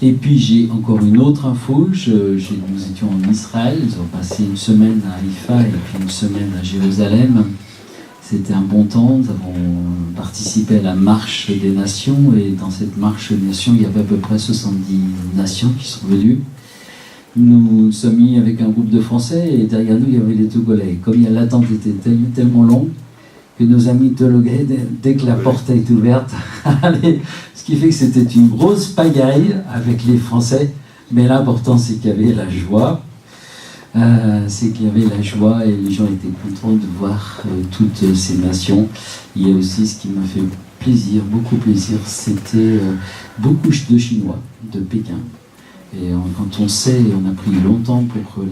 Et puis j'ai encore une autre info, nous étions en Israël, nous avons passé une semaine à Haïfa et puis une semaine à Jérusalem. C'était un bon temps, nous avons participé à la marche des nations et dans cette marche des nations, il y avait à peu près 70 nations qui sont venues. Nous nous sommes mis avec un groupe de Français et derrière nous il y avait les Togolais. Comme l'attente était tellement longue que nos amis Togolais, dès que la porte est ouverte, allez, ce qui fait que c'était une grosse pagaille avec les Français, mais l'important c'est qu'il y avait la joie. C'est qu'il y avait la joie et les gens étaient contents de voir toutes ces nations. Il y a aussi ce qui m'a fait plaisir, beaucoup plaisir, c'était beaucoup de Chinois, de Pékin. Et quand on sait, on a pris longtemps pour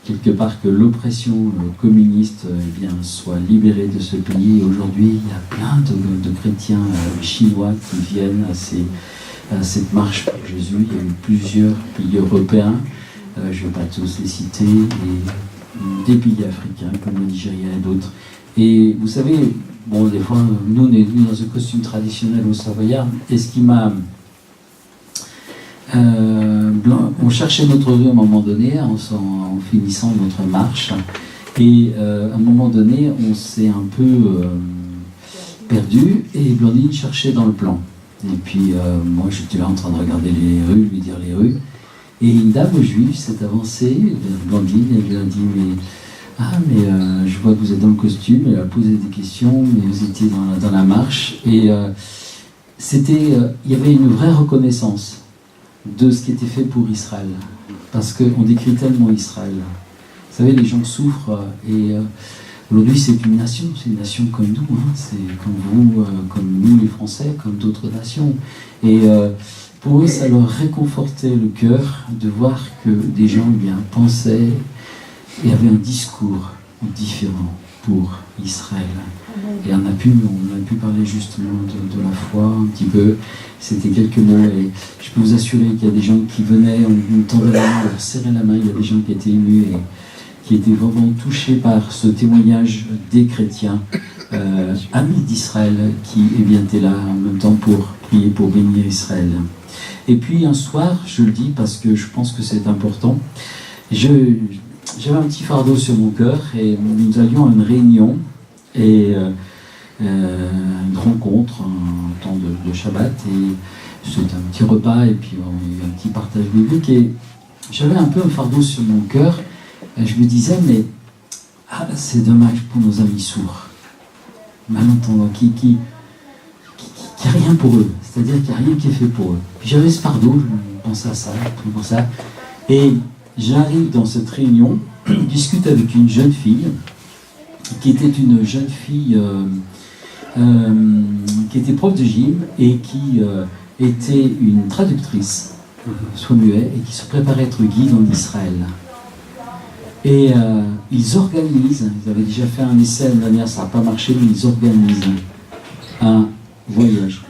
quelque part que l'oppression communiste soit libérée de ce pays. Et aujourd'hui, il y a plein de chrétiens chinois qui viennent à cette marche pour Jésus. Il y a eu plusieurs pays européens. Je ne vais pas tous les citer, et des pays africains comme le Nigeria et d'autres. Et vous savez, bon, des fois, nous, on est venus dans un costume traditionnel au Savoyard, et ce qui m'a... on cherchait notre rue à un moment donné, en finissant notre marche, et à un moment donné, on s'est un peu perdu, et Blandine cherchait dans le plan. Et puis, moi, j'étais là en train de regarder les rues, lui dire les rues. Et une dame juive s'est avancée vers Blandine et lui a dit mais je vois que vous êtes dans le costume. Elle a posé des questions, mais vous étiez dans la marche. Et il y avait une vraie reconnaissance de ce qui était fait pour Israël. Parce qu'on décrit tellement Israël. Vous savez, les gens souffrent et aujourd'hui c'est une nation comme nous, hein, c'est comme vous, comme nous les Français, comme d'autres nations. Et pour eux, ça leur réconfortait le cœur de voir que des gens pensaient et avaient un discours différent pour Israël. Et on a pu parler justement de la foi un petit peu. C'était quelques mots et je peux vous assurer qu'il y a des gens qui venaient, on nous tendait la main, on leur serrait la main. Il y a des gens qui étaient émus et qui étaient vraiment touchés par ce témoignage des chrétiens amis d'Israël qui étaient là en même temps pour prier, pour bénir Israël. Et puis un soir, je le dis parce que je pense que c'est important, j'avais un petit fardeau sur mon cœur et nous allions à une réunion et une rencontre, un temps de Shabbat, et c'était un petit repas et puis un petit partage biblique et j'avais un peu un fardeau sur mon cœur et je me disais mais c'est dommage pour nos amis sourds, malentendants, qui n'y a rien pour eux, c'est-à-dire qu'il n'y a rien qui est fait pour eux. Puis j'avais ce fardeau, je pensais à ça, et j'arrive dans cette réunion, je discute avec une jeune fille, qui était une jeune fille qui était prof de gym et qui était une traductrice, soit muet, et qui se préparait à être guide en Israël. Et ils organisent, ils avaient déjà fait un essai l'année dernière, ça n'a pas marché, mais ils organisent un voyage.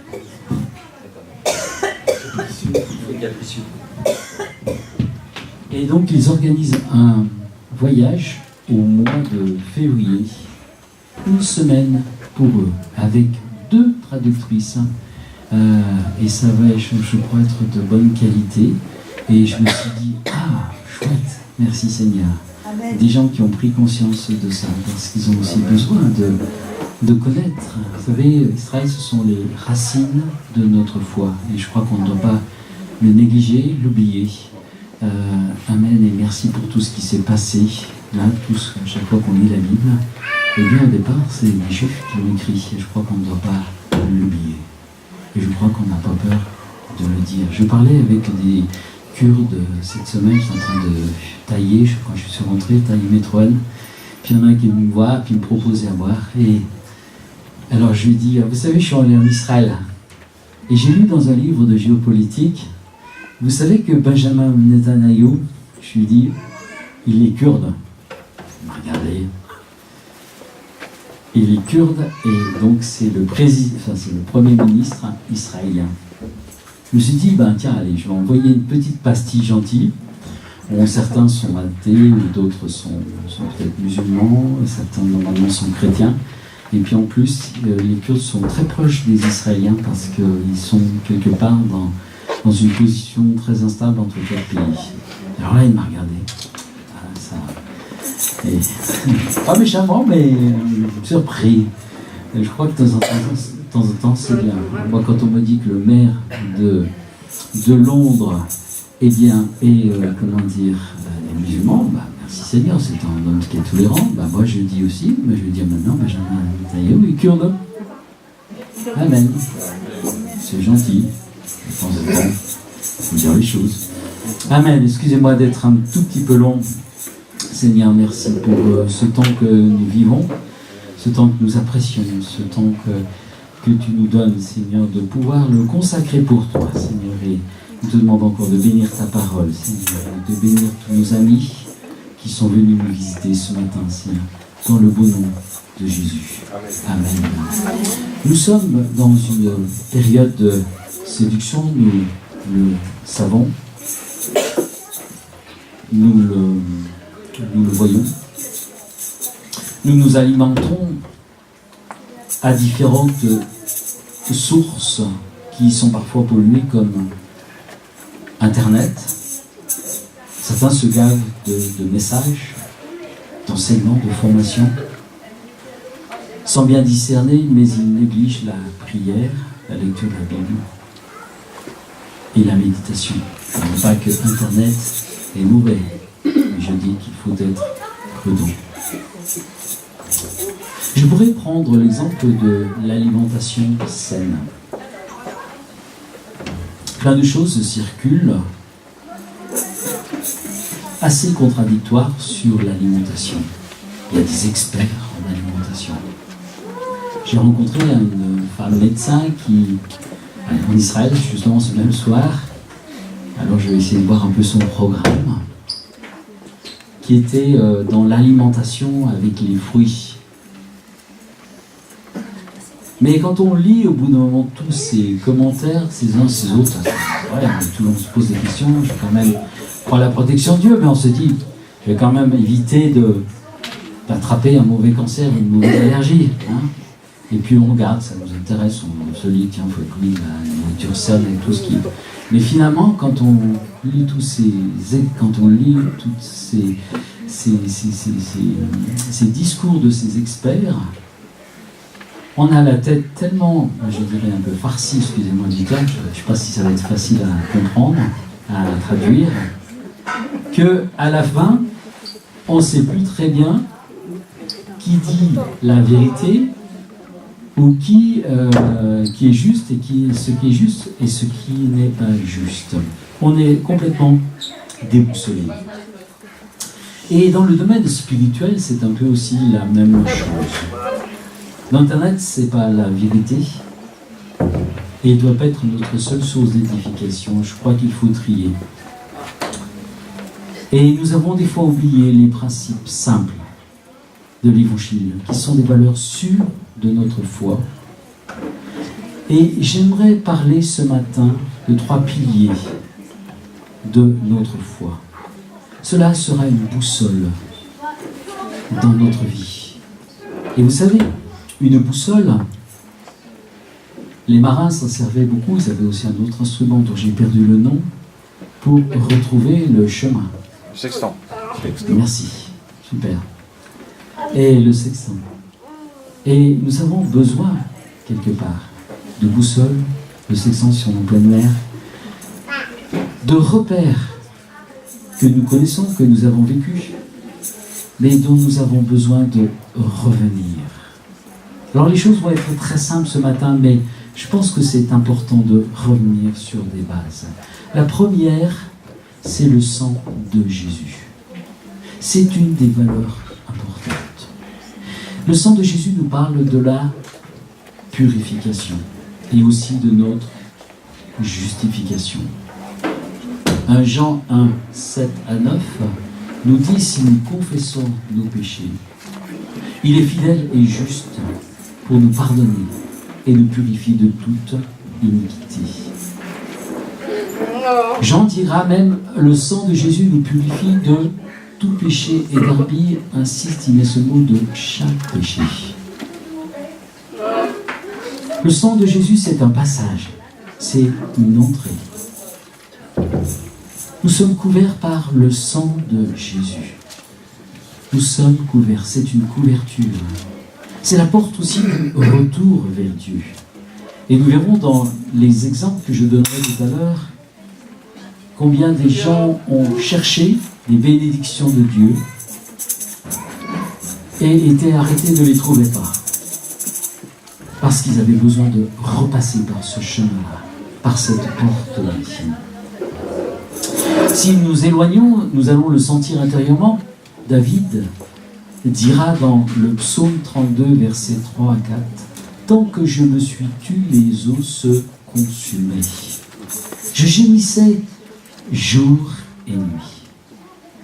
Et donc ils organisent un voyage au mois de février, une semaine pour eux, avec 2 traductrices, et ça va, je crois, être de bonne qualité. Et je me suis dit, chouette, merci Seigneur. Amen. Des gens qui ont pris conscience de ça, parce qu'ils ont aussi besoin de connaître. Vous savez, Israël, ce sont les racines de notre foi, et je crois qu'on ne doit pas le négliger, l'oublier. Amen, et merci pour tout ce qui s'est passé, là, tous, à chaque fois qu'on lit la Bible. Et bien au départ, c'est les Juifs qui l'ont écrit, et je crois qu'on ne doit pas l'oublier. Et je crois qu'on n'a pas peur de le dire. Je parlais avec des Kurdes cette semaine, je suis en train de tailler, quand je suis rentré, tailler mes troènes. Puis il y en a un qui me voit, puis il me proposait à boire. Et alors je lui dis, vous savez, je suis allé en Israël. Et j'ai lu dans un livre de géopolitique, vous savez que Benjamin Netanyahu, je lui dis, il est kurde. Il m'a regardé. Il est kurde et donc c'est le premier ministre israélien. Je me suis dit, tiens, allez, je vais envoyer une petite pastille gentille. Bon, certains sont athées, ou d'autres sont peut-être musulmans, certains normalement sont chrétiens. Et puis en plus, les Kurdes sont très proches des Israéliens parce qu'ils sont quelque part dans une position très instable entre 4 pays. Alors là, il m'a regardé. Et, pas méchamment, mais surpris. Et je crois que de temps en temps, c'est bien. Moi, quand on me dit que le maire de Londres est musulman, merci Seigneur, c'est un homme qui est tolérant. Moi, je dis aussi, mais je vais dire maintenant, Benjamin Netanyahu est kurde. Amen. C'est gentil. De temps en temps, il faut dire les choses. Amen. Excusez-moi d'être un tout petit peu long. Seigneur, merci pour ce temps que nous vivons, ce temps que nous apprécions, ce temps que tu nous donnes, Seigneur, de pouvoir le consacrer pour toi, Seigneur. Et nous te demandons encore de bénir ta parole, Seigneur, de bénir tous nos amis qui sont venus nous visiter ce matin, Seigneur, dans le beau nom de Jésus. Amen. Nous sommes dans une période de séduction, nous le savons, nous le voyons. Nous nous alimentons à différentes sources qui sont parfois polluées comme Internet. Certains se gavent de messages, d'enseignements, de formations, sans bien discerner, mais ils négligent la prière, la lecture de la Bible et la méditation. Je ne dis pas que Internet est mauvais, mais je dis qu'il faut être prudent. Je pourrais prendre l'exemple de l'alimentation saine. Plein de choses circulent assez contradictoires sur l'alimentation. Il y a des experts en alimentation. J'ai rencontré une femme médecin qui, en Israël, justement ce même soir, alors je vais essayer de voir un peu son programme, qui était dans l'alimentation avec les fruits. Mais quand on lit au bout d'un moment tous ces commentaires, ces uns, ces autres, tout le monde se pose des questions, je vais quand même prendre la protection de Dieu, mais on se dit, je vais quand même éviter d'attraper un mauvais cancer, une mauvaise allergie. Et puis on regarde, ça nous intéresse, on se dit, tiens, il faut être mis la nourriture saine et tout ce qui... Mais finalement, quand on lit tous ces discours de ces experts, on a la tête tellement, je dirais un peu farcie, excusez-moi du terme, je ne sais pas si ça va être facile à comprendre, à traduire, qu'à la fin, on ne sait plus très bien qui dit la vérité ou qui est juste et ce qui est juste et ce qui n'est pas juste. On est complètement déboussolé. Et dans le domaine spirituel, c'est un peu aussi la même chose. L'Internet, c'est pas la vérité et il ne doit pas être notre seule source d'édification. Je crois qu'il faut trier. Et nous avons des fois oublié les principes simples de l'Évangile, qui sont des valeurs sûres de notre foi. Et j'aimerais parler ce matin de 3 piliers de notre foi. Cela sera une boussole dans notre vie. Et vous savez, une boussole, les marins s'en servaient beaucoup, ils avaient aussi un autre instrument dont j'ai perdu le nom, pour retrouver le chemin. Le sextant. Merci, super. Et le sextant. Et nous avons besoin, quelque part, de boussole, de sextant si on est en pleine mer, de repères que nous connaissons, que nous avons vécus, mais dont nous avons besoin de revenir. Alors les choses vont être très simples ce matin, mais je pense que c'est important de revenir sur des bases. La première, c'est le sang de Jésus. C'est une des valeurs importantes. Le sang de Jésus nous parle de la purification et aussi de notre justification. 1 Jean 1, 7 à 9 nous dit, si nous confessons nos péchés, il est fidèle et juste pour nous pardonner et nous purifier de toute iniquité. Jean dira même, le sang de Jésus nous purifie de tout péché, et Darby insiste, il met ce mot de chaque péché. Le sang de Jésus, c'est un passage, c'est une entrée. Nous sommes couverts par le sang de Jésus. Nous sommes couverts, c'est une couverture. C'est la porte aussi du retour vers Dieu. Et nous verrons dans les exemples que je donnerai tout à l'heure combien des gens ont cherché les bénédictions de Dieu et étaient arrêtés, ne les trouvaient pas. Parce qu'ils avaient besoin de repasser par ce chemin-là, par cette porte-là. Si nous nous éloignons, nous allons le sentir intérieurement. David dira dans le psaume 32, versets 3 à 4, « Tant que je me suis tu, les eaux se consumaient. Je gémissais jour et nuit.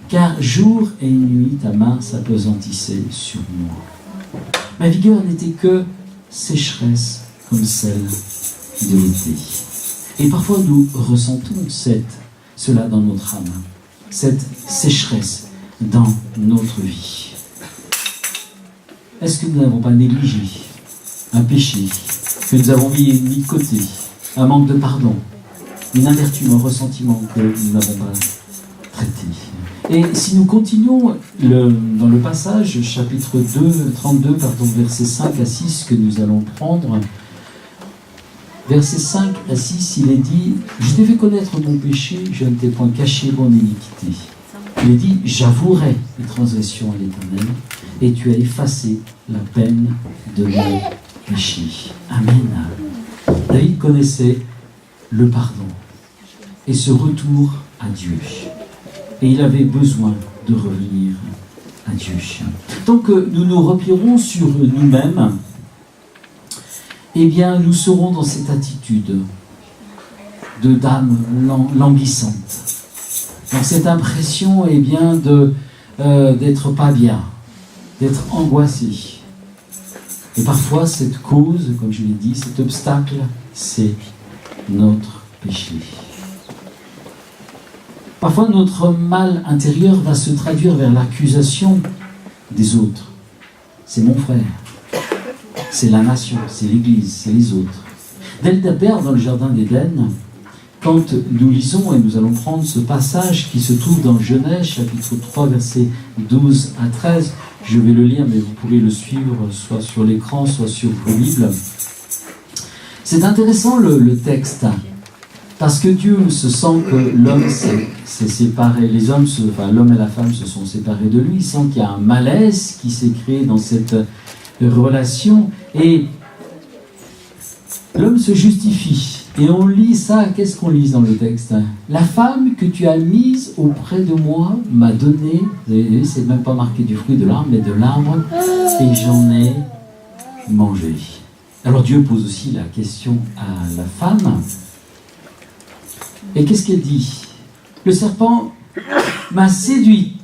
Car jour et nuit, ta main s'apesantissait sur moi. Ma vigueur n'était que sécheresse comme celle de l'été. » Et parfois nous ressentons cela dans notre âme, cette sécheresse dans notre vie. Est-ce que nous n'avons pas négligé un péché que nous avons mis de côté, un manque de pardon, une amertume, un ressentiment que nous n'avons pas traité? Et si nous continuons dans le passage, chapitre 32, versets 5 à 6 que nous allons prendre, versets 5 à 6, il est dit « Je t'ai fait connaître mon péché, je ne t'ai point caché mon iniquité. » Il est dit « J'avouerai les transgressions à l'Éternel, et tu as effacé la peine de mes péchés. » Amen. David connaissait le pardon et ce retour à Dieu. Et il avait besoin de revenir à Dieu. Tant que nous nous replierons sur nous-mêmes, eh bien, nous serons dans cette attitude d'âme languissante. Dans cette impression, eh bien, d'être pas bien, d'être angoissé. Et parfois, cette cause, comme je l'ai dit, cet obstacle, c'est notre péché. Parfois, notre mal intérieur va se traduire vers l'accusation des autres. C'est mon frère, c'est la nation, c'est l'Église, c'est les autres. Dès le départ, dans le Jardin d'Éden, quand nous lisons, et nous allons prendre ce passage qui se trouve dans Genèse, chapitre 3, versets 12 à 13, je vais le lire, mais vous pouvez le suivre soit sur l'écran, soit sur vos Bibles. C'est intéressant le texte, parce que Dieu se sent que l'homme s'est séparé, l'homme et la femme se sont séparés de lui, il sent qu'il y a un malaise qui s'est créé dans cette relation, et l'homme se justifie. Et on lit ça, qu'est-ce qu'on lit dans le texte? La femme que tu as mise auprès de moi m'a donné, vous avez vu, c'est même pas marqué du fruit de l'arbre, mais de l'arbre, et j'en ai mangé. Alors Dieu pose aussi la question à la femme. Et qu'est-ce qu'elle dit? Le serpent m'a séduit,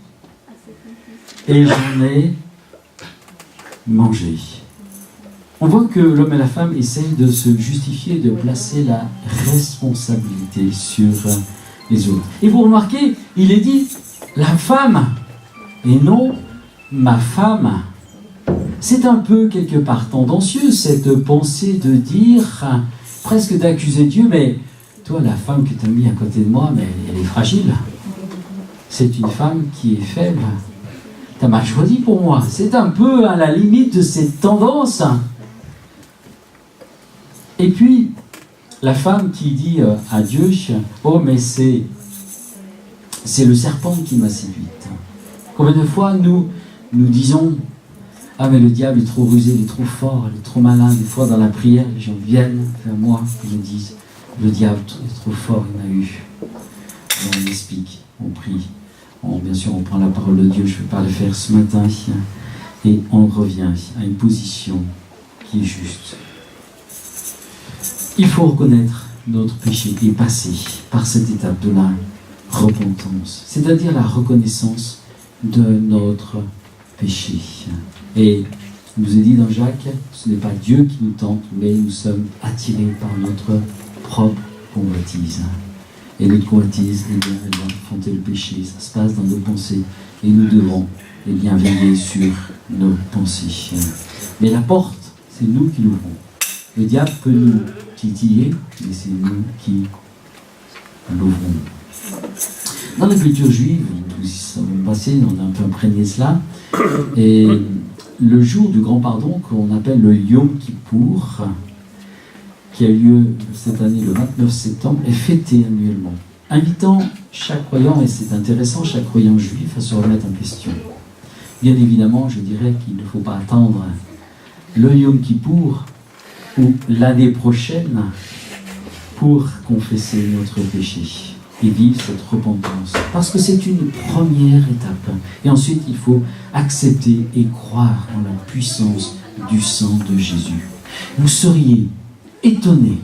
et j'en ai mangé. On voit que l'homme et la femme essayent de se justifier, de placer la responsabilité sur les autres. Et vous remarquez, il est dit la femme et non ma femme. C'est un peu quelque part tendancieux cette pensée de dire, presque d'accuser Dieu, mais toi la femme que tu as mis à côté de moi, mais elle est fragile. C'est une femme qui est faible. Tu as mal choisi pour moi. C'est un peu à la limite de cette tendance. Et puis, la femme qui dit à Dieu, « Oh, mais c'est le serpent qui m'a séduite. » Combien de fois nous disons, « Ah, mais le diable est trop rusé, il est trop fort, il est trop malin. » Des fois, dans la prière, les gens viennent vers moi et me disent, « Le diable est trop fort, il m'a eu. » On explique, on prie. Bien sûr, on prend la parole de Dieu, je ne vais pas le faire ce matin. Et on revient à une position qui est juste. Il faut reconnaître notre péché et passer par cette étape de la repentance, c'est-à-dire la reconnaissance de notre péché. Et il nous est dit dans Jacques, ce n'est pas Dieu qui nous tente, mais nous sommes attirés par notre propre convoitise. Et notre convoitise, eh bien, elle va affronter le péché, ça se passe dans nos pensées, et nous devons veiller sur nos pensées. Mais la porte, c'est nous qui l'ouvrons. Le diable peut nous titiller, mais c'est nous qui l'ouvrons. Dans la culture juive, vous y sommes passés, on a un peu imprégné cela, et le jour du grand pardon, qu'on appelle le Yom Kippour, qui a lieu cette année le 29 septembre, est fêté annuellement, invitant chaque croyant, et c'est intéressant, chaque croyant juif à se remettre en question. Bien évidemment, je dirais qu'il ne faut pas attendre le Yom Kippour ou l'année prochaine pour confesser notre péché et vivre cette repentance. Parce que c'est une première étape. Et ensuite, il faut accepter et croire en la puissance du sang de Jésus. Vous seriez étonnés.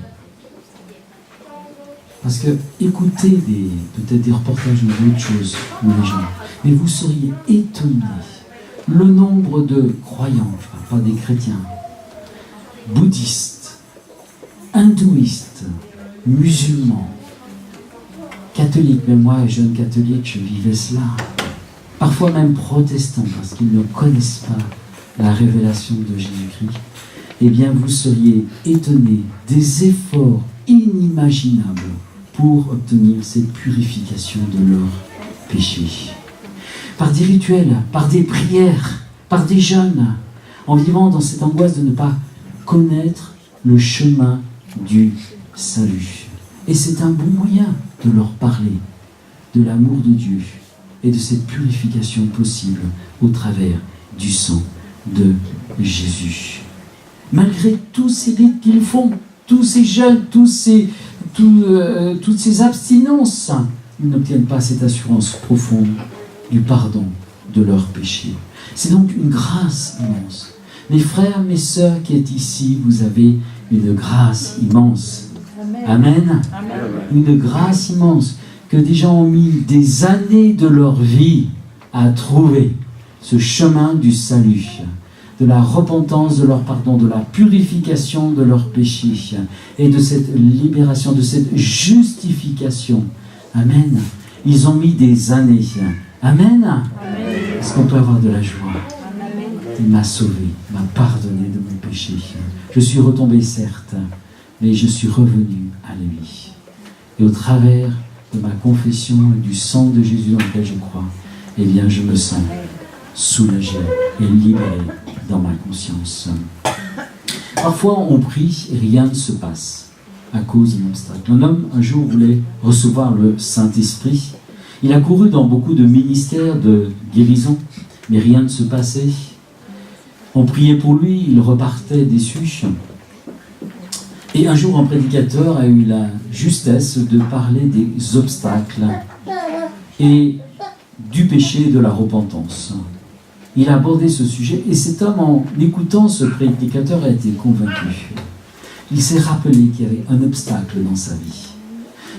Parce que écoutez peut-être des reportages ou d'autres choses, ou les gens, mais vous seriez étonnés. Le nombre de croyants, je ne parle pas des chrétiens, bouddhistes, hindouistes, musulmans, catholiques, même moi, jeune catholique, je vivais cela. Parfois même protestants, parce qu'ils ne connaissent pas la révélation de Jésus-Christ. Eh bien, vous seriez étonnés des efforts inimaginables pour obtenir cette purification de leurs péchés. Par des rituels, par des prières, par des jeûnes, en vivant dans cette angoisse de ne pas connaître le chemin du salut. Et c'est un bon moyen de leur parler de l'amour de Dieu et de cette purification possible au travers du sang de Jésus. Malgré tous ces rites qu'ils font, tous ces jeûnes, toutes ces abstinences, ils n'obtiennent pas cette assurance profonde du pardon de leurs péchés. C'est donc une grâce immense. Mes frères, mes sœurs qui êtes ici, vous avez une grâce immense. Amen. Amen. Une grâce immense que des gens ont mis des années de leur vie à trouver ce chemin du salut, de la repentance, de leur pardon, de la purification de leurs péchés et de cette libération, de cette justification. Amen. Ils ont mis des années. Amen. Amen. Est-ce qu'on peut avoir de la joie? Amen. Il m'a sauvé, m'a pardonné de mon péché. Je suis retombé, certes, mais je suis revenu à lui. Et au travers de ma confession et du sang de Jésus dans lequel je crois, eh bien, je me sens soulagé et libéré dans ma conscience. Parfois, on prie et rien ne se passe à cause d'un obstacle. Un homme, un jour, voulait recevoir le Saint-Esprit. Il a couru dans beaucoup de ministères de guérison, mais rien ne se passait. On priait pour lui, il repartait déçu. Et un jour, un prédicateur a eu la justesse de parler des obstacles et du péché et de la repentance. Il a abordé ce sujet et cet homme, en écoutant ce prédicateur, a été convaincu. Il s'est rappelé qu'il y avait un obstacle dans sa vie.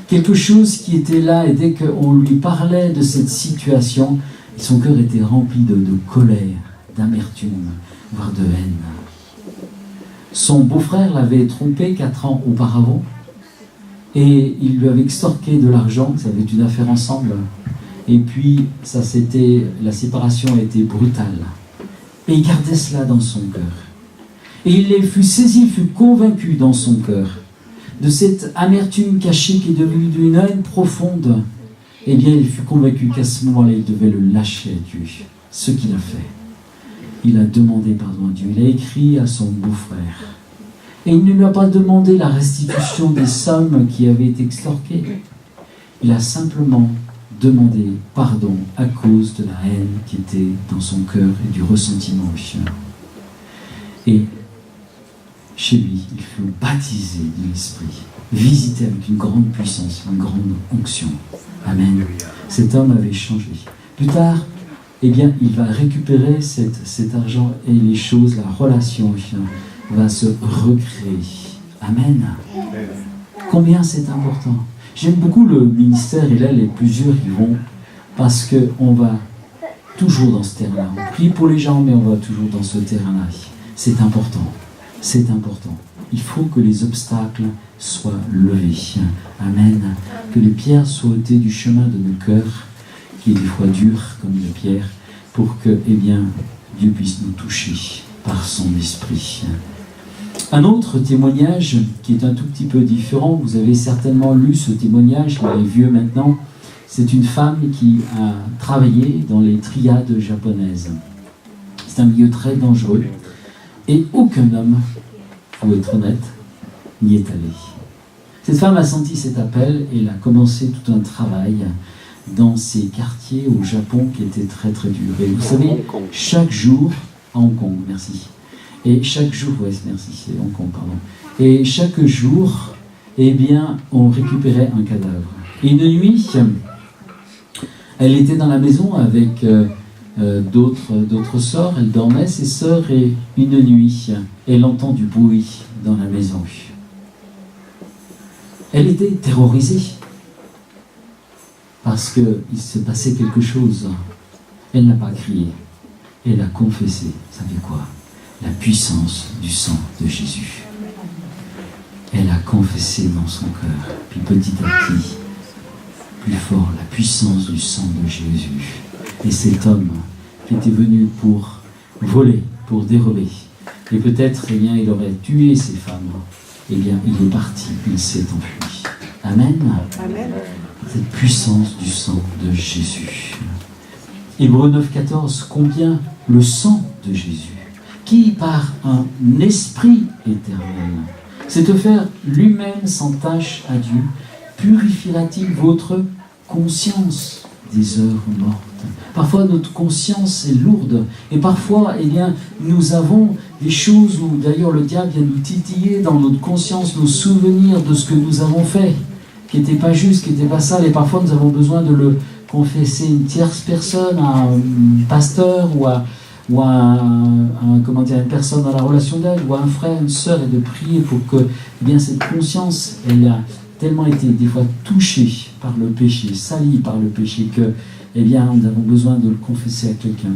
Quelque chose qui était là, et dès qu'on lui parlait de cette situation, son cœur était rempli de colère, d'amertume, voire de haine. Son beau-frère l'avait trompé 4 ans auparavant et il lui avait extorqué de l'argent, ils avaient une affaire ensemble. Et puis, la séparation a été brutale. Et il gardait cela dans son cœur. Et il fut saisi, il fut convaincu dans son cœur de cette amertume cachée qui est devenue une haine profonde. Eh bien, il fut convaincu qu'à ce moment-là, il devait le lâcher à Dieu. Ce qu'il a fait. Il a demandé pardon à Dieu. Il a écrit à son beau-frère. Et il ne lui a pas demandé la restitution des sommes qui avaient été extorquées. Il a simplement demandé pardon à cause de la haine qui était dans son cœur et du ressentiment. Et chez lui, il fut baptisé de l'Esprit, visité avec une grande puissance, une grande onction. Amen. Cet homme avait changé. Plus tard, eh bien, il va récupérer cet argent et les choses, la relation va se recréer. Amen. Combien c'est important. J'aime beaucoup le ministère et là, les plusieurs y vont parce qu'on va toujours dans ce terrain-là. On prie pour les gens, mais on va toujours dans ce terrain-là. C'est important. C'est important. Il faut que les obstacles soient levés. Amen. Que les pierres soient ôtées du chemin de nos cœurs, qui est des fois dur comme une pierre, pour que, eh bien, Dieu puisse nous toucher par son esprit. Un autre témoignage qui est un tout petit peu différent, vous avez certainement lu ce témoignage, il est vieux maintenant, C'est une femme qui a travaillé dans les triades japonaises. C'est un milieu très dangereux et aucun homme, il faut être honnête, n'y est allé. Cette femme a senti cet appel et elle a commencé tout un travail dans ces quartiers au Japon qui étaient très très durs. Et vous savez, chaque jour, à Hong Kong, merci. Et chaque jour, ouais, merci, c'est Hong Kong, pardon. Et chaque jour, eh bien, on récupérait un cadavre. Et une nuit, elle était dans la maison avec d'autres sœurs, elle dormait, ses sœurs, et une nuit, elle entend du bruit dans la maison. Elle était terrorisée parce qu'il se passait quelque chose. Elle n'a pas crié, elle a confessé. Vous savez quoi? La puissance du sang de Jésus. Elle a confessé dans son cœur, puis petit à petit, plus fort, la puissance du sang de Jésus. Et cet homme qui était venu pour voler, pour dérober, et peut-être, eh bien, il aurait tué ces femmes, eh bien, il est parti, il s'est enfui. Amen. Amen. Cette puissance du sang de Jésus. Hébreux 9,14, combien le sang de Jésus, qui par un esprit éternel, c'est de faire lui-même sans tâche à Dieu, purifiera-t-il votre conscience des œuvres mortes? Parfois notre conscience est lourde et parfois eh bien, nous avons des choses où d'ailleurs le diable vient nous titiller dans notre conscience, nos souvenirs de ce que nous avons fait, qui n'était pas juste, qui n'était pas sale, et parfois nous avons besoin de le confesser à une tierce personne, à un pasteur ou à une personne dans la relation d'aide, ou à un frère, une sœur, et de prier pour que eh bien, cette conscience, elle a tellement été des fois touchée par le péché, salie par le péché, que eh bien, nous avons besoin de le confesser à quelqu'un,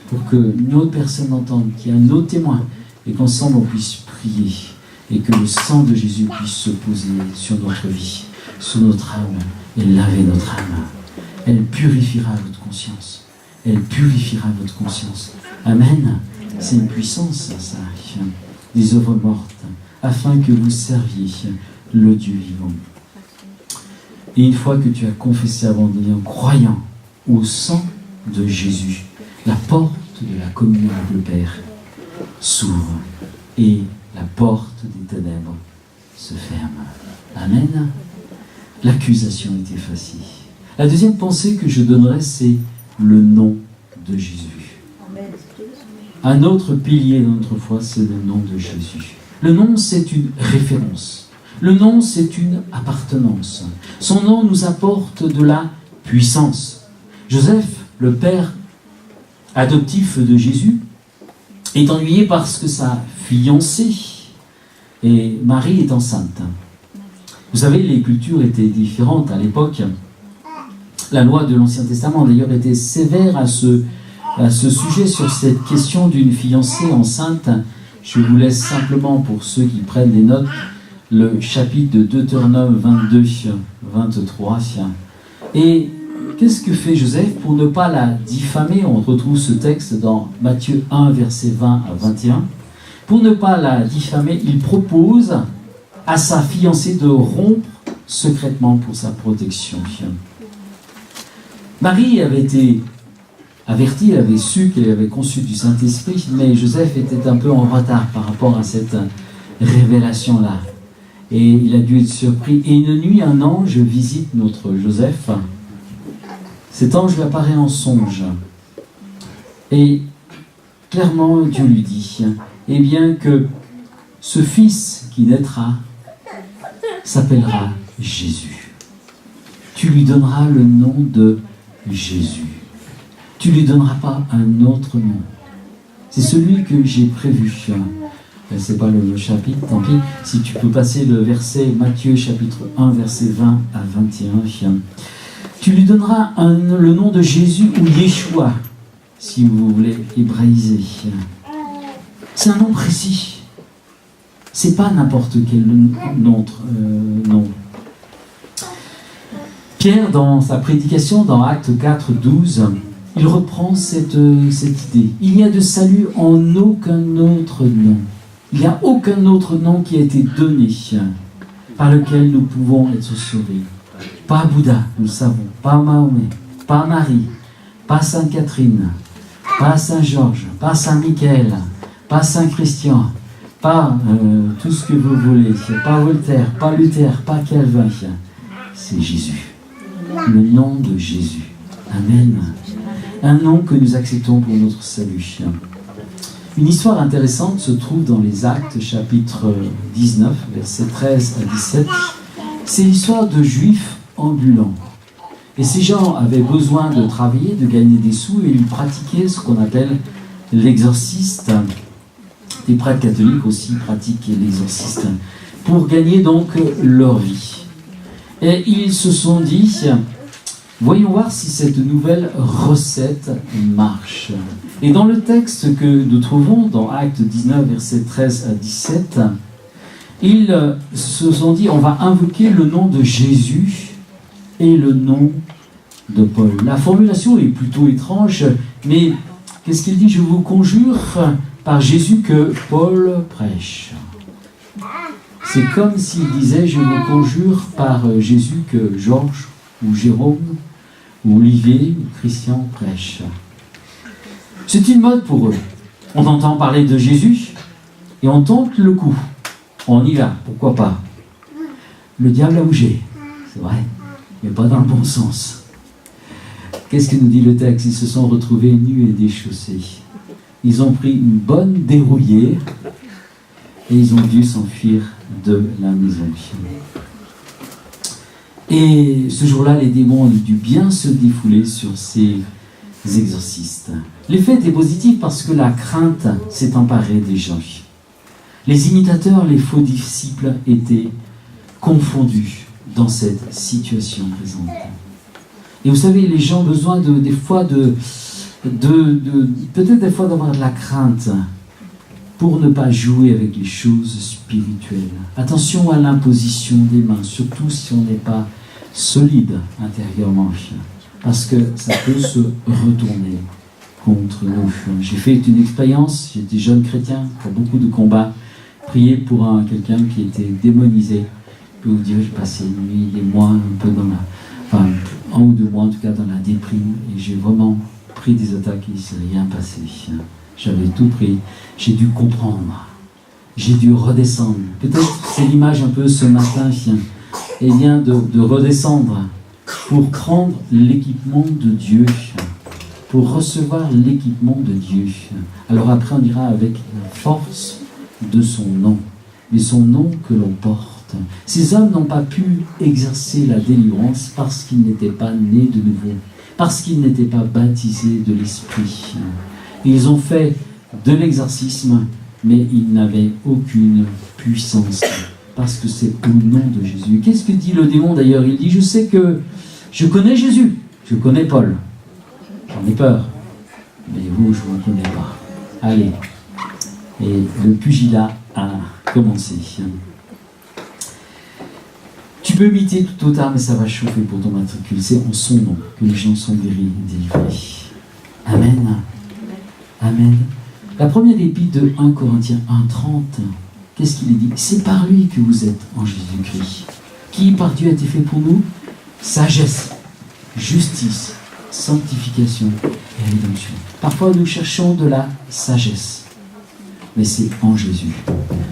pour que une autre personne entende, qu'il y a un autre témoin, et qu'ensemble on puisse prier, et que le sang de Jésus puisse se poser sur notre vie, sur notre âme, et laver notre âme. Elle purifiera votre conscience. Elle purifiera votre conscience. Amen. C'est une puissance, ça, des œuvres mortes, afin que vous serviez le Dieu vivant. Et une fois que tu as confessé abandonné en croyant au sang de Jésus, la porte de la communion avec le Père s'ouvre et la porte des ténèbres se ferme. Amen. L'accusation est effacée. La deuxième pensée que je donnerai, c'est le nom de Jésus. Un autre pilier de notre foi, c'est le nom de Jésus. Le nom, c'est une référence. Le nom, c'est une appartenance. Son nom nous apporte de la puissance. Joseph, le père adoptif de Jésus, est ennuyé parce que sa fiancée, et Marie, est enceinte. Vous savez, les cultures étaient différentes à l'époque. La loi de l'Ancien Testament, d'ailleurs, était sévère à ce sujet, sur cette question d'une fiancée enceinte. Je vous laisse simplement, pour ceux qui prennent des notes, le chapitre de Deutéronome 22, 23. Et qu'est-ce que fait Joseph pour ne pas la diffamer? On retrouve ce texte dans Matthieu 1, versets 20 à 21. Pour ne pas la diffamer, il propose à sa fiancée de rompre secrètement pour sa protection. Marie avait été avertie, elle avait su qu'elle avait conçu du Saint-Esprit, mais Joseph était un peu en retard par rapport à cette révélation-là. Et il a dû être surpris. Et une nuit, un ange visite notre Joseph. Cet ange lui apparaît en songe. Et clairement, Dieu lui dit, eh bien que ce fils qui naîtra s'appellera Jésus. Tu lui donneras le nom de Jésus. Tu ne lui donneras pas un autre nom. C'est celui que j'ai prévu. C'est pas le chapitre, tant pis. Si tu peux passer le verset Matthieu chapitre 1, verset 20 à 21. Tu lui donneras le nom de Jésus ou Yeshua, si vous voulez hébraïser. C'est un nom précis. C'est pas n'importe quel autre nom. Pierre, dans sa prédication, dans Actes 4, 12, il reprend cette idée. Il n'y a de salut en aucun autre nom. Il n'y a aucun autre nom qui a été donné par lequel nous pouvons être sauvés. pas Bouddha, nous le savons, pas Mahomet, pas Marie, pas Sainte Catherine, pas Saint Georges, pas Saint Michael, pas Saint Christian, pas tout ce que vous voulez, pas Voltaire, pas Luther, pas Calvin. C'est Jésus. Le nom de Jésus. Amen. Un nom que nous acceptons pour notre salut. Une histoire intéressante se trouve dans les Actes, chapitre 19, versets 13 à 17. C'est l'histoire de Juifs ambulants. Et ces gens avaient besoin de travailler, de gagner des sous, et ils pratiquaient ce qu'on appelle l'exorciste. Les prêtres catholiques aussi pratiquent l'exorciste pour gagner donc leur vie. Et ils se sont dit, voyons voir si cette nouvelle recette marche. Et dans le texte que nous trouvons dans Actes 19, versets 13 à 17, ils se sont dit, on va invoquer le nom de Jésus et le nom de Paul. La formulation est plutôt étrange, mais qu'est-ce qu'il dit? Je vous conjure par Jésus que Paul prêche. C'est comme s'il disait, je vous conjure par Jésus que Georges ou Jérôme ou Olivier ou Christian prêchent. C'est une mode pour eux. On entend parler de Jésus et on tente le coup. On y va, pourquoi pas. Le diable a bougé, c'est vrai, mais pas dans le bon sens. Qu'est-ce que nous dit le texte? Ils se sont retrouvés nus et déchaussés. Ils ont pris une bonne dérouillée et ils ont dû s'enfuir de la maison. Et ce jour-là, les démons ont dû bien se défouler sur ces exorcistes. L'effet était positif parce que la crainte s'est emparée des gens. Les imitateurs, les faux disciples étaient confondus dans cette situation présente. Et vous savez, les gens ont besoin peut-être des fois d'avoir de la crainte pour ne pas jouer avec les choses spirituelles. Attention à l'imposition des mains, surtout si on n'est pas solide intérieurement, parce que ça peut se retourner contre nous. J'ai fait une expérience, j'étais jeune chrétien, pour beaucoup de combats, prier pour quelqu'un qui était démonisé. Je peux vous dire, j'ai passé une nuit, des mois, un peu dans un ou deux mois en tout cas dans la déprime, et j'ai vraiment pris des attaques et il ne s'est rien passé. J'avais tout pris, j'ai dû comprendre, j'ai dû redescendre. Peut-être c'est l'image un peu ce matin, et bien de redescendre pour prendre l'équipement de Dieu, pour recevoir l'équipement de Dieu. Alors après on ira avec la force de son nom, mais son nom que l'on porte. Ces hommes n'ont pas pu exercer la délivrance parce qu'ils n'étaient pas nés de nouveau, parce qu'ils n'étaient pas baptisés de l'Esprit. Ils ont fait de l'exorcisme, mais ils n'avaient aucune puissance, parce que c'est au nom de Jésus. Qu'est-ce que dit le démon d'ailleurs? Il dit, je connais Jésus, je connais Paul, j'en ai peur, mais vous, je ne vous connais pas. Allez. Et le pugilat a commencé. Tu peux imiter tout au tard, mais ça va chauffer pour ton matricule. C'est en son nom que les gens sont guéris et délivrés. Amen. Amen. La première épître de 1 Corinthiens 1,30, qu'est-ce qu'il est dit? C'est par lui que vous êtes en Jésus-Christ, qui par Dieu a été fait pour nous sagesse, justice, sanctification et rédemption. Parfois nous cherchons de la sagesse, mais c'est en Jésus.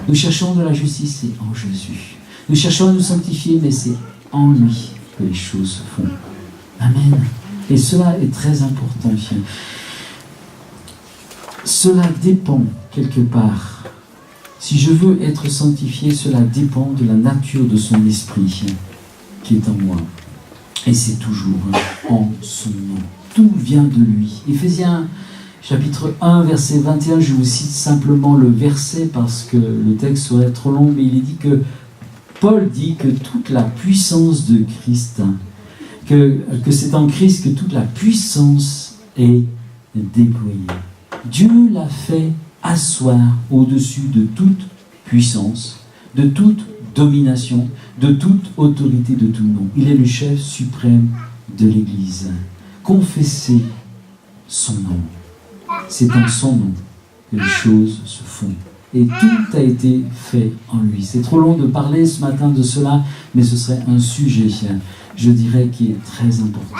Nous cherchons de la justice, c'est en Jésus. Nous cherchons à nous sanctifier, mais c'est en lui que les choses se font. Amen. Et cela est très important. Cela dépend quelque part. Si je veux être sanctifié, cela dépend de la nature de son esprit qui est en moi. Et c'est toujours en son nom. Tout vient de lui. Éphésiens chapitre 1, verset 21, je vous cite simplement le verset parce que le texte serait trop long, mais il est dit que Paul dit que toute la puissance de Christ, que c'est en Christ que toute la puissance est déployée. Dieu l'a fait asseoir au-dessus de toute puissance, de toute domination, de toute autorité, de tout nom. Il est le chef suprême de l'Église. Confessez son nom. C'est en son nom que les choses se font. Et tout a été fait en lui. C'est trop long de parler ce matin de cela, mais ce serait un sujet, je dirais, qui est très important.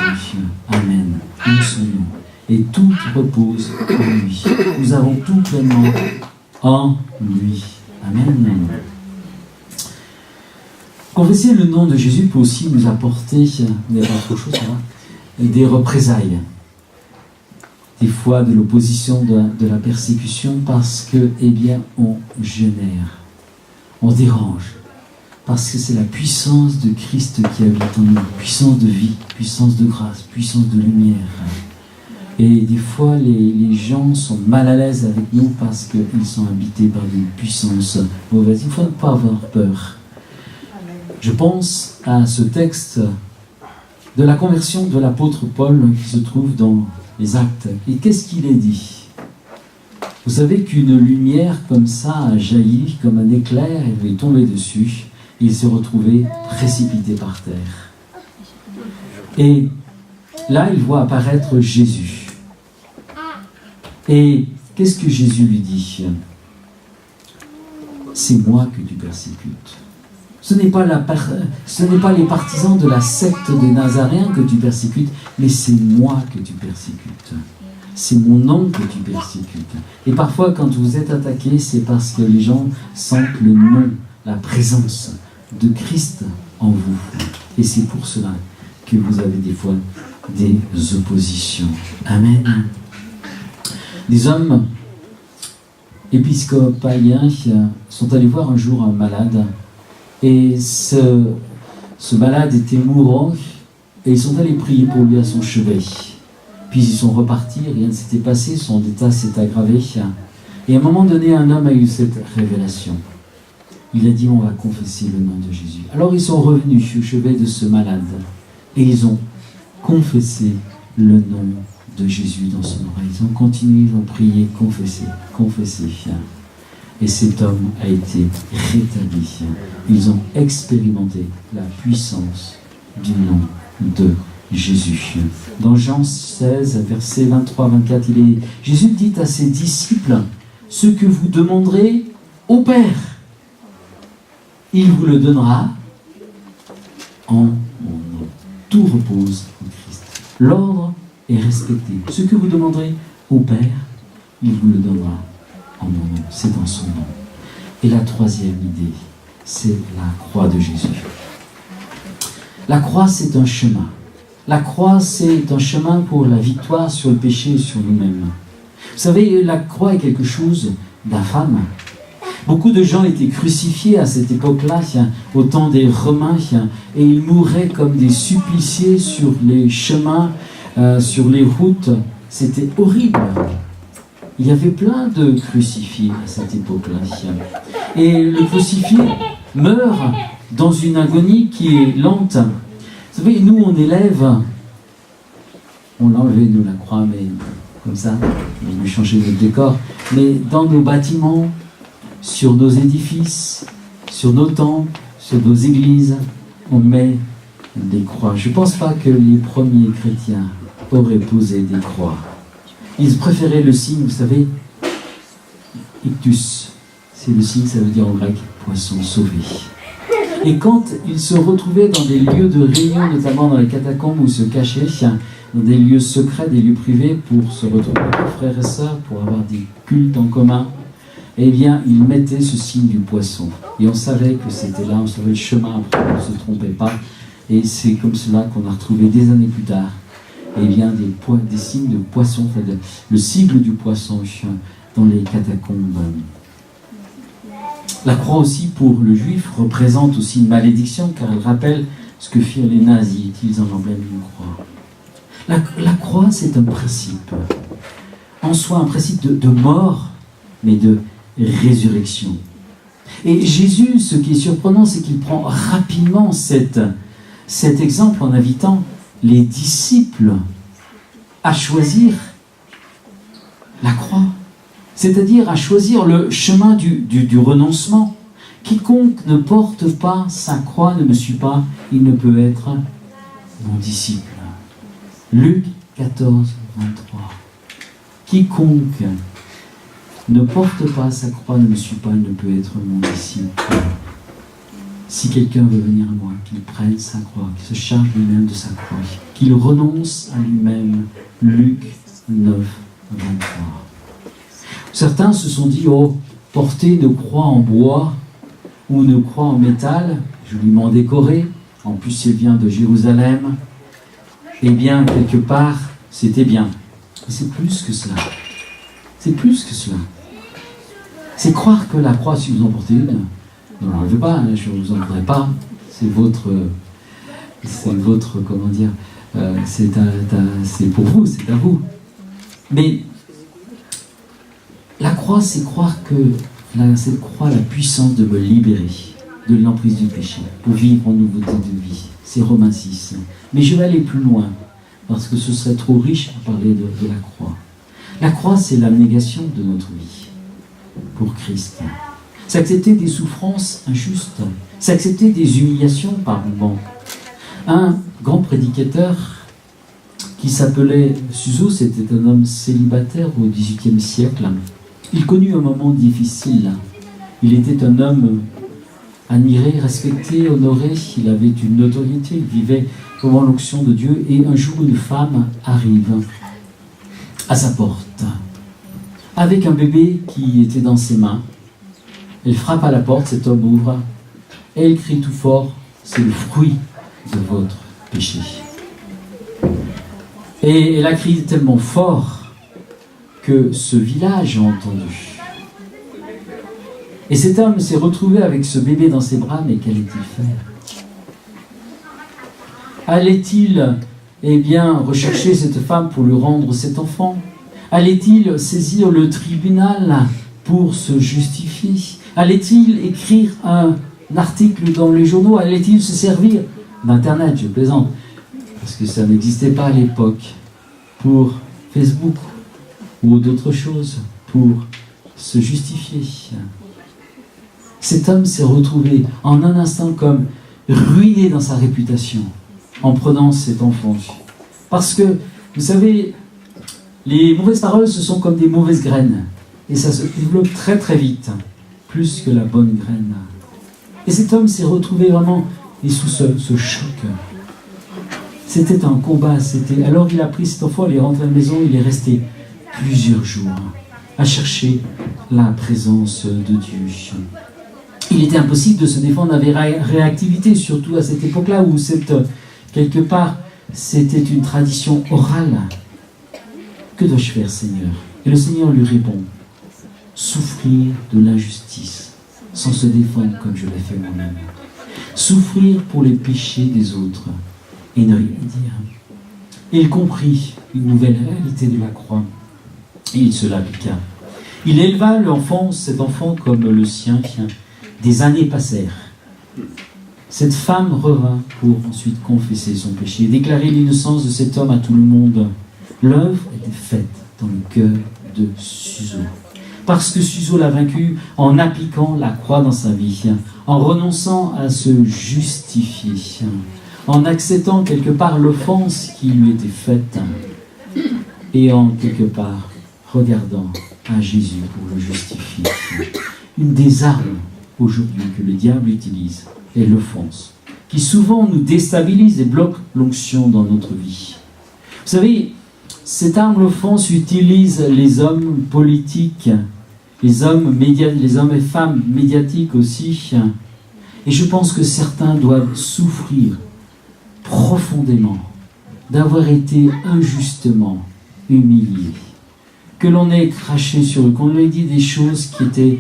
Amen. Nous soyons. Et tout repose en lui. Nous avons tout pleinement en lui. Amen. Confesser le nom de Jésus peut aussi nous apporter, des représailles. Des fois de l'opposition, de la persécution, parce que, eh bien, on génère, on dérange, parce que c'est la puissance de Christ qui habite en nous, puissance de vie, puissance de grâce, puissance de lumière. Et des fois, les gens sont mal à l'aise avec nous parce qu'ils sont habités par une puissance mauvaise. Il ne faut pas avoir peur. Je pense à ce texte de la conversion de l'apôtre Paul qui se trouve dans les Actes. Et qu'est-ce qu'il est dit? Vous savez qu'une lumière comme ça a jailli, comme un éclair, il lui est tombé dessus, et il s'est retrouvé précipité par terre. Et là, il voit apparaître Jésus. Et qu'est-ce que Jésus lui dit? C'est moi que tu persécutes. Ce n'est pas les partisans de la secte des Nazaréens que tu persécutes, mais c'est moi que tu persécutes. C'est mon nom que tu persécutes. Et parfois, quand vous êtes attaqué, c'est parce que les gens sentent le nom, la présence de Christ en vous. Et c'est pour cela que vous avez des fois des oppositions. Amen. Des hommes épiscopaliens sont allés voir un jour un malade. Et ce malade était mourant, et ils sont allés prier pour lui à son chevet. Puis ils sont repartis, rien ne s'était passé, son état s'est aggravé. Et à un moment donné, un homme a eu cette révélation. Il a dit, on va confesser le nom de Jésus. Alors ils sont revenus au chevet de ce malade, et ils ont confessé le nom de Jésus dans son oreille. Ils ont continué, ils ont prié, confessé. Et cet homme a été rétabli. Ils ont expérimenté la puissance du nom de Jésus. Dans Jean 16, versets 23-24, Jésus dit à ses disciples, « Ce que vous demanderez au Père, il vous le donnera en mon nom. » Tout repose en Christ. L'ordre est respecté. Ce que vous demanderez au Père, il vous le donnera en mon nom. C'est dans son nom. Et la troisième idée, c'est la croix de Jésus. La croix, c'est un chemin. La croix, c'est un chemin pour la victoire sur le péché et sur nous-mêmes. Vous savez, la croix est quelque chose d'infâme. Beaucoup de gens étaient crucifiés à cette époque-là, au temps des Romains, et ils mouraient comme des suppliciés sur les chemins, sur les routes. C'était horrible. Il y avait plein de crucifiés à cette époque-là. Et le crucifié meurt dans une agonie qui est lente. Vous savez, nous, on élève, on l'a enlevé, nous, la croix, mais comme ça, on a changé notre décor. Mais dans nos bâtiments, sur nos édifices, sur nos temples, sur nos églises, on met des croix. Je ne pense pas que les premiers chrétiens auraient posé des croix. Ils préféraient le signe, vous savez, ictus. C'est le signe, ça veut dire en grec, poisson sauvé. Et quand ils se retrouvaient dans des lieux de réunion, notamment dans les catacombes où ils se cachaient, dans des lieux secrets, des lieux privés, pour se retrouver avec frères et sœurs, pour avoir des cultes en commun, eh bien, ils mettaient ce signe du poisson. Et on savait que c'était là, on savait le chemin, après, on ne se trompait pas. Et c'est comme cela qu'on a retrouvé des années plus tard, eh bien, des signes de poisson, enfin, le sigle du poisson dans les catacombes. La croix aussi, pour le juif, représente aussi une malédiction, car elle rappelle ce que firent les nazis, utilisant l'emblème d'une croix. La croix, c'est un principe, en soi un principe de mort, mais de résurrection. Et Jésus, ce qui est surprenant, c'est qu'il prend rapidement cet exemple en invitant les disciples à choisir la croix, c'est-à-dire à choisir le chemin du renoncement. Quiconque ne porte pas sa croix ne me suit pas, il ne peut être mon disciple. Luc 14, 23. Quiconque ne porte pas sa croix, ne me suit pas, ne peut être mon disciple. Si quelqu'un veut venir à moi, qu'il prenne sa croix, qu'il se charge lui-même de sa croix, qu'il renonce à lui-même. Luc 9, 23. Certains se sont dit, oh, porter une croix en bois ou une croix en métal, joliment décorée, en plus elle vient de Jérusalem, eh bien, quelque part, c'était bien. Mais c'est plus que cela. C'est plus que cela. C'est croire que la croix, si vous en portez une, ne l'enlevez pas, je ne vous en voudrais pas, c'est votre, comment dire, c'est pour vous, c'est à vous. Mais la croix, c'est croire que cette croix a la puissance de me libérer de l'emprise du péché, pour vivre en nouveauté de vie. C'est Romains 6. Mais je vais aller plus loin, parce que ce serait trop riche à parler de la croix. La croix, c'est l'abnégation de notre vie pour Christ. C'est accepter des souffrances injustes, c'est accepter des humiliations par moments. Un grand prédicateur qui s'appelait Suso, c'était un homme célibataire au XVIIIe siècle. Il connut un moment difficile. Il était un homme admiré, respecté, honoré, il avait une notoriété, il vivait comment l'onction de Dieu, et un jour une femme arrive à sa porte avec un bébé qui était dans ses mains. Elle frappe à la porte, cet homme ouvre et elle crie tout fort, c'est le fruit de votre péché. Et elle a crié tellement fort que ce village a entendu. Et cet homme s'est retrouvé avec ce bébé dans ses bras, mais qu'allait-il faire? Allait-il, rechercher cette femme pour lui rendre cet enfant? Allait-il saisir le tribunal pour se justifier? Allait-il écrire un article dans les journaux? Allait-il se servir d'Internet, je plaisante, parce que ça n'existait pas à l'époque, pour Facebook ou d'autres choses, pour se justifier? Cet homme s'est retrouvé en un instant comme ruiné dans sa réputation en prenant cet enfant. Parce que, vous savez, les mauvaises paroles, ce sont comme des mauvaises graines. Et ça se développe très très vite, plus que la bonne graine. Et cet homme s'est retrouvé vraiment sous ce choc. C'était un combat. Alors il a pris cet enfant, il est rentré à la maison, il est resté plusieurs jours à chercher la présence de Dieu. Il était impossible de se défendre avec réactivité, surtout à cette époque-là où quelque part c'était une tradition orale. Que dois-je faire, Seigneur? Et le Seigneur lui répond, souffrir de l'injustice sans se défendre comme je l'ai fait moi-même. Souffrir pour les péchés des autres et ne rien dire. Et il comprit une nouvelle réalité de la croix et il se l'appliqua. Il éleva cet enfant comme le sien. Des années passèrent. Cette femme revint pour ensuite confesser son péché et déclarer l'innocence de cet homme à tout le monde. L'œuvre était faite dans le cœur de Suso. Parce que Suso l'a vaincu en appliquant la croix dans sa vie, en renonçant à se justifier, en acceptant quelque part l'offense qui lui était faite et en quelque part regardant à Jésus pour le justifier. Une des armes aujourd'hui que le diable utilise est l'offense, qui souvent nous déstabilise et bloque l'onction dans notre vie. Vous savez, cette arme, l'offense, utilise les hommes politiques, les hommes et femmes médiatiques aussi. Et je pense que certains doivent souffrir profondément d'avoir été injustement humiliés. Que l'on ait craché sur eux, qu'on ait dit des choses qui étaient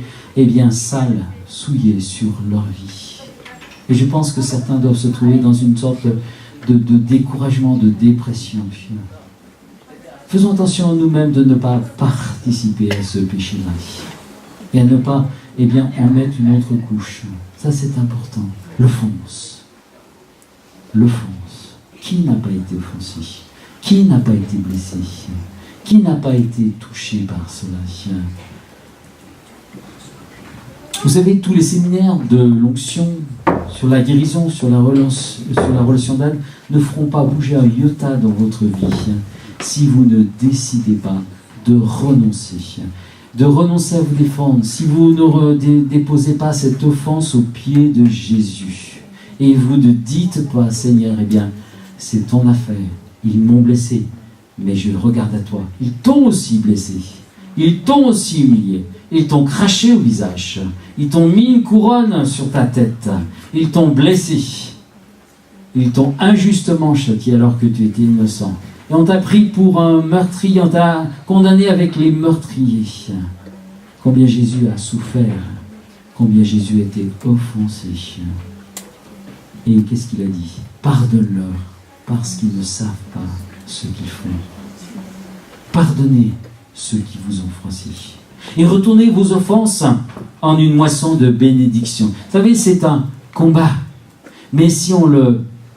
sales, souillées sur leur vie. Et je pense que certains doivent se trouver dans une sorte de découragement, de dépression. Faisons attention à nous-mêmes de ne pas participer à ce péché-là. Et à ne pas en mettre une autre couche. Ça, c'est important. L'offense. L'offense. Qui n'a pas été offensé? Qui n'a pas été blessé? Qui n'a pas été touché par cela? Vous savez, tous les séminaires de l'onction sur la guérison, sur la relation d'âme, ne feront pas bouger un iota dans votre vie si vous ne décidez pas de renoncer. de renoncer à vous défendre, si vous ne déposez pas cette offense au pied de Jésus, et vous ne dites pas, Seigneur, eh bien, c'est ton affaire, ils m'ont blessé, mais je regarde à toi. Ils t'ont aussi blessé, ils t'ont aussi humilié, ils t'ont craché au visage, ils t'ont mis une couronne sur ta tête, ils t'ont blessé, ils t'ont injustement châtié alors que tu étais innocent. Et on t'a pris pour un meurtrier, on t'a condamné avec les meurtriers. Combien Jésus a souffert, combien Jésus a été offensé. Et qu'est-ce qu'il a dit? Pardonne-leur, parce qu'ils ne savent pas ce qu'ils font. Pardonnez ceux qui vous ont froissé. Et retournez vos offenses en une moisson de bénédiction. Vous savez, c'est un combat. Mais si on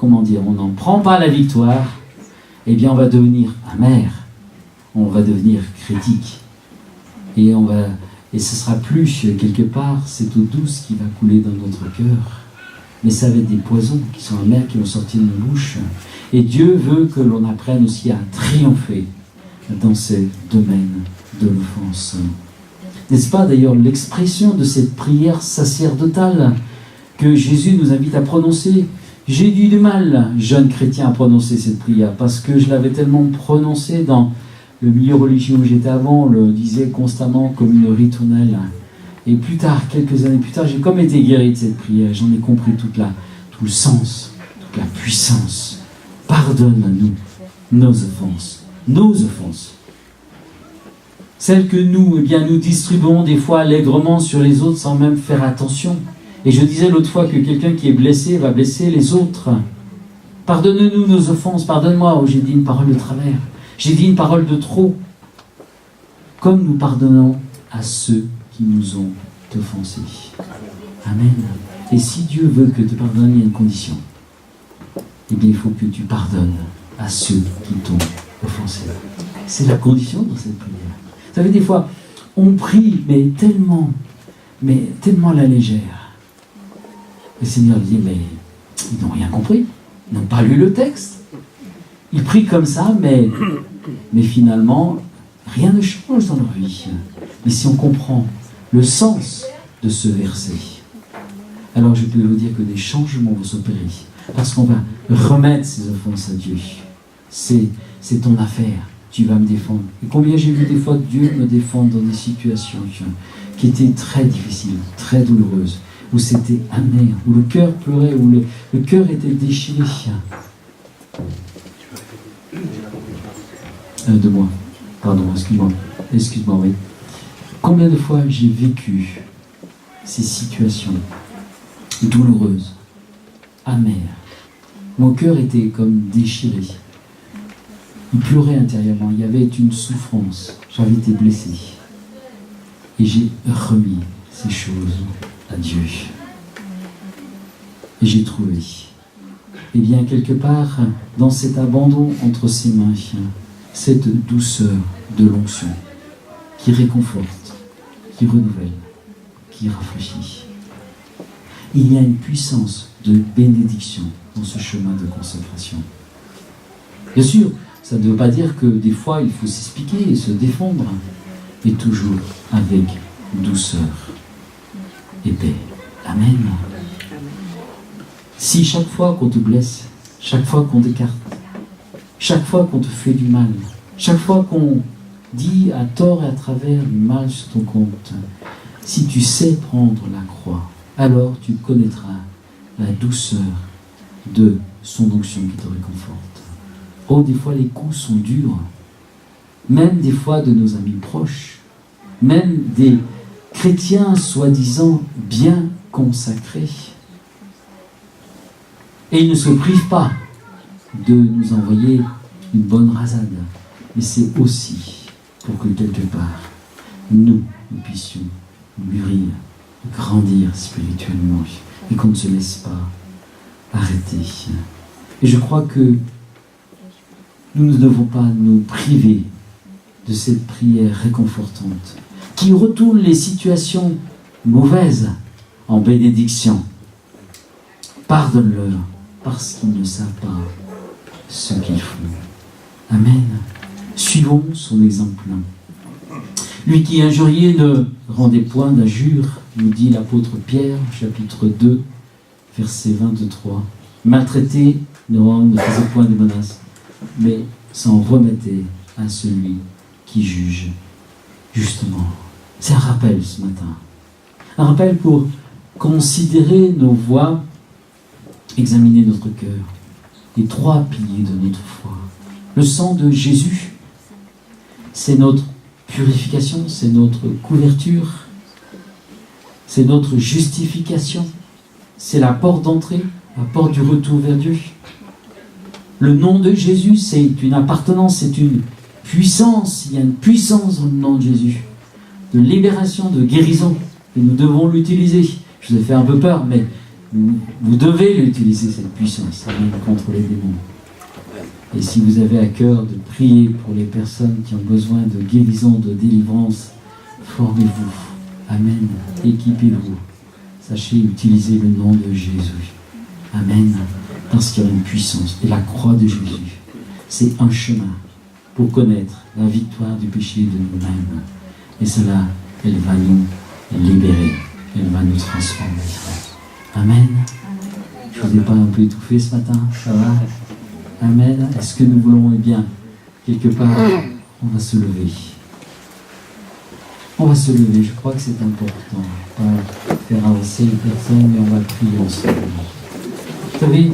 on n'en prend pas la victoire, eh bien on va devenir amer, on va devenir critique. Et ce sera plus quelque part cette eau douce qui va couler dans notre cœur. Mais ça va être des poisons qui sont amers, qui vont sortir de nos bouches. Et Dieu veut que l'on apprenne aussi à triompher dans ce domaine de l'offense. N'est-ce pas d'ailleurs l'expression de cette prière sacerdotale que Jésus nous invite à prononcer? J'ai eu du mal, jeune chrétien, à prononcer cette prière, parce que je l'avais tellement prononcée dans le milieu religieux où j'étais avant, on le disait constamment comme une ritournelle. Et plus tard, quelques années plus tard, j'ai comme été guéri de cette prière. J'en ai compris tout le sens, toute la puissance. Pardonne-nous nos offenses. Nos offenses. Celles que nous, nous distribuons des fois allègrement sur les autres sans même faire attention. Et je disais l'autre fois que quelqu'un qui est blessé va blesser les autres. Pardonne-nous nos offenses. Pardonne-moi, j'ai dit une parole de travers. J'ai dit une parole de trop. Comme nous pardonnons à ceux qui nous ont offensés. Amen. Et si Dieu veut que tu pardonnes, il y a une condition. Eh bien, il faut que tu pardonnes à ceux qui t'ont offensé. C'est la condition dans cette prière. Vous savez, des fois, on prie, mais tellement à la légère. Le Seigneur dit, mais ils n'ont rien compris. Ils n'ont pas lu le texte. Ils prient comme ça, mais finalement, rien ne change dans leur vie. Mais si on comprend le sens de ce verset, alors je peux vous dire que des changements vont s'opérer. Parce qu'on va remettre ces offenses à Dieu. C'est ton affaire. Tu vas me défendre. Et combien j'ai vu des fois Dieu me défendre dans des situations qui étaient très difficiles, très douloureuses, où c'était amer, où le cœur pleurait, où le cœur était déchiré. De moi. Pardon, excuse-moi, oui. Combien de fois j'ai vécu ces situations douloureuses, amères. Mon cœur était comme déchiré. Il pleurait intérieurement, il y avait une souffrance, j'avais été blessé. Et j'ai remis ces choses à Dieu. Et j'ai trouvé, eh bien, quelque part, dans cet abandon entre ses mains, cette douceur de l'onction qui réconforte, qui renouvelle, qui rafraîchit. Il y a une puissance de bénédiction dans ce chemin de consécration. Bien sûr, ça ne veut pas dire que des fois il faut s'expliquer et se défendre, mais toujours avec douceur et paix. Amen. Si chaque fois qu'on te blesse, chaque fois qu'on t'écarte, chaque fois qu'on te fait du mal, chaque fois qu'on dit à tort et à travers du mal sur ton compte, si tu sais prendre la croix, alors tu connaîtras la douceur de son onction qui te réconforte. Oh, des fois les coups sont durs, même des fois de nos amis proches, même des chrétiens soi-disant bien consacrés. Et ils ne se privent pas de nous envoyer une bonne rasade, mais c'est aussi pour que quelque part, nous puissions mûrir, grandir spirituellement et qu'on ne se laisse pas arrêter. Et je crois que nous ne devons pas nous priver de cette prière réconfortante qui retourne les situations mauvaises en bénédiction. Pardonne-leur parce qu'ils ne savent pas ce qu'ils font. Amen. Suivons son exemple. Lui qui injuriait ne rendait point d'injure, nous dit l'apôtre Pierre, chapitre 2, verset 23. Maltraité ne faisait point de menaces, mais s'en remettait à celui qui juge justement. C'est un rappel ce matin. Un rappel pour considérer nos voies, examiner notre cœur. Les trois piliers de notre foi. Le sang de Jésus, c'est notre purification, c'est notre couverture, c'est notre justification, c'est la porte d'entrée, la porte du retour vers Dieu. Le nom de Jésus, c'est une appartenance, c'est une puissance. Il y a une puissance dans le nom de Jésus, de libération, de guérison, et nous devons l'utiliser. Je vous ai fait un peu peur, mais vous devez l'utiliser, cette puissance, contre les démons. Et si vous avez à cœur de prier pour les personnes qui ont besoin de guérison, de délivrance, formez-vous. Amen. Équipez-vous. Sachez utiliser le nom de Jésus. Amen. Parce qu'il y a une puissance. Et la croix de Jésus, c'est un chemin pour connaître la victoire du péché de nous-mêmes. Et cela, elle va nous libérer. Elle va nous transformer. Amen. Je ne vous ai pas un peu étouffé ce matin, ça va? Amen. Est-ce que nous voulons, eh bien, quelque part, on va se lever. On va se lever, je crois que c'est important. Pas faire avancer les personnes, mais on va prier ensemble. Vous savez,